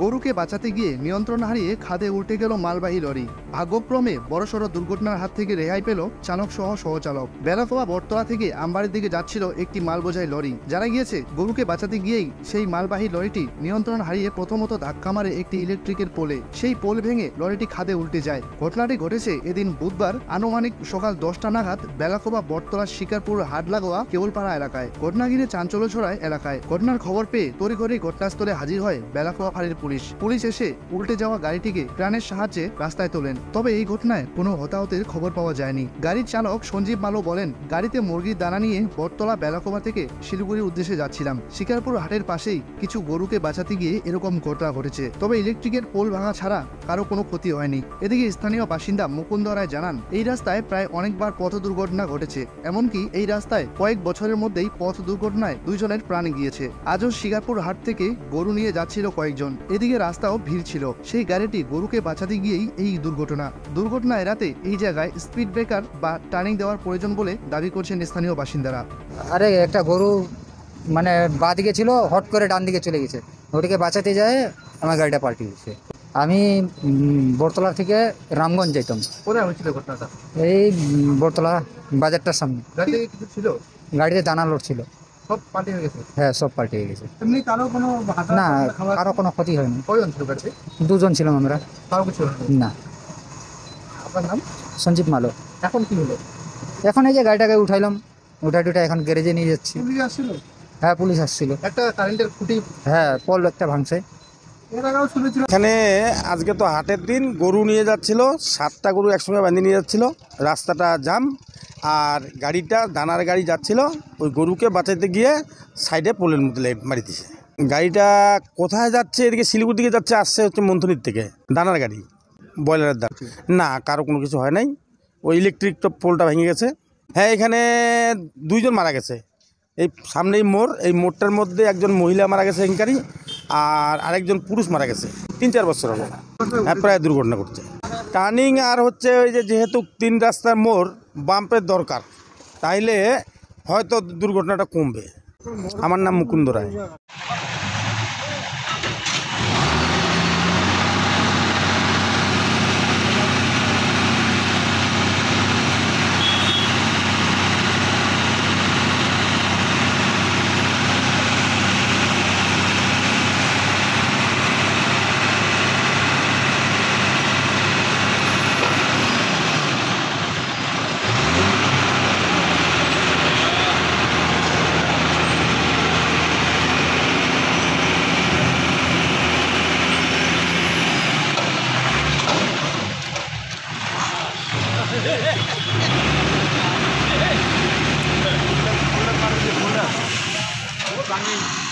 গরুকে বাঁচাতে গিয়ে নিয়ন্ত্রণ হারিয়ে খাদে উল্টে গেল মালবাহী লরি। ভাগ্যক্রমে বড়সড় দুর্ঘটনার হাত থেকে রেহাই পেল চালক সহ সহচালক। বেলাকোয়া বটতলা থেকে আমবাড়ির দিকে যাচ্ছিল একটি মালবোঝাই লরি। জানা গিয়েছে, গরুকে বাঁচাতে গিয়েই সেই মালবাহী লরিটি নিয়ন্ত্রণ হারিয়ে প্রথমত ধাক্কা মারে একটি ইলেকট্রিকের পোলে। সেই পোল ভেঙে লরিটি খাদে উল্টে যায়। ঘটনাটি ঘটেছে এদিন বুধবার আনুমানিক সকাল 10টা নাগাদ বেলাকোয়া বটতলার শিকারপুর হাট লাগোয়া কেবলপাড়া এলাকায়। ঘটনা ঘিরে চাঞ্চল্য ছড়ায় এলাকায়। ঘটনার খবর পেয়ে তড়িঘড়ি ঘটনাস্থলে হাজির হয় বেলাকোয়া ফাঁড়ির পুলিশ এসে উল্টে যাওয়া গাড়িটিকে ক্রেনের সাহায্যে রাস্তায় তোলেন। তবে এই ঘটনায় কোনো হতাহতের খবর পাওয়া যায়নি। গাড়ির চালক সঞ্জীব মালো বলেন, গাড়িতে মুরগির দানা নিয়ে বটতলা বেলাকোয়া থেকে শিলিগুড়ির উদ্দেশ্যে যাচ্ছিলাম। শিকারপুর হাটের পাশেই কিছু গরুকে বাঁচাতে গিয়ে এরকম ঘটনা ঘটেছে। তবে ইলেকট্রিকের পোল ভাঙা ছাড়া কারো কোনো ক্ষতি হয়নি। এদিকে স্থানীয় বাসিন্দা মুকুন্দ রায় জানান, এই রাস্তায় প্রায় অনেকবার পথ দুর্ঘটনা ঘটেছে। এমনকি এই রাস্তায় কয়েক বছরের মধ্যেই পথ দুর্ঘটনায় 2 জনের প্রাণ গিয়েছে। আজও শিকারপুর হাট থেকে গরু নিয়ে যাচ্ছিল কয়েকজন। এদিকে রাস্তাও ভিড় ছিল। সেই গাড়িটি গরুকে বাঁচাতে গিয়েই এই দুর্ঘটনা এড়াতে এই জায়গায় স্পিড ব্রেকার বা টার্নিং দেওয়ার প্রয়োজন বলে দাবি করছেন স্থানীয় বাসিন্দারা। আরে একটা গরু মানে বাঁ দিকে ছিল, হট করে ডান দিকে চলে গেছে। ওটিকে বাঁচাতে যায় আমার গাড়িটা পাল্টে গেছে। আমি বটতলা থেকে রামগঞ্জ যেতাম। কোথায় হয়েছিল ঘটনাটা? এই বটতলা বাজারটার সামনে। গাড়িতে কিছু ছিল? গাড়িতে দানা লোড ছিল। সব পাল্টে হয়ে গেছে? হ্যাঁ, সব পাল্টে গেছে। এমনি কারো কোনো না, কারো কোনো ক্ষতি হয়নি। কয়জন ছিল গাড়িতে? 2 জন ছিলাম আমরা। কারো কিছু না। আপনার নাম? সঞ্জীব মালো। এখন কি হলো? এখন এই যে গাড়িটাকে উঠাইলাম, উঠাই এখন গ্যারেজে নিয়ে যাচ্ছি। পুলিশ আসছিল? হ্যাঁ, পুলিশ আসছিল। একটা কারেন্টের খুঁটি হ্যাঁ, পোল একটা ভাঙছে। এখানে আজকে তো হাটের দিন, গরু নিয়ে যাচ্ছিল, 7টা গরু একসঙ্গে বাঁধে নিয়ে যাচ্ছিল। রাস্তাটা জাম, আর গাড়িটা দানার গাড়ি যাচ্ছিল। ওই গরুকে বাঁচাতে গিয়ে সাইডে পোলের মধ্যে মারি দিয়েছে। গাড়িটা কোথায় যাচ্ছে? এদিকে শিলিগুড়ির দিকে যাচ্ছে, আসছে হচ্ছে মন্থনির থেকে। দানার গাড়ি, ব্রয়লারের দাম। না, কারো কোনো কিছু হয় নাই। ওই ইলেকট্রিক পোলটা ভেঙে গেছে। হ্যাঁ, এখানে 2 জন মারা গেছে। এই সামনেই মোড়, এই মোড়টার মধ্যে একজন মহিলা মারা গেছে এনকারি, আর আরেকজন পুরুষ মারা গেছে। 3-4 বছর হলো। হ্যাঁ, প্রায় দুর্ঘটনা ঘটছে। টার্নিং আর হচ্ছে ওই যেহেতু 3 রাস্তার মোড়, বাম্পের দরকার, তাইলে হয়তো দুর্ঘটনাটা কমবে। আমার নাম মুকুন্দ রায়। Bangin.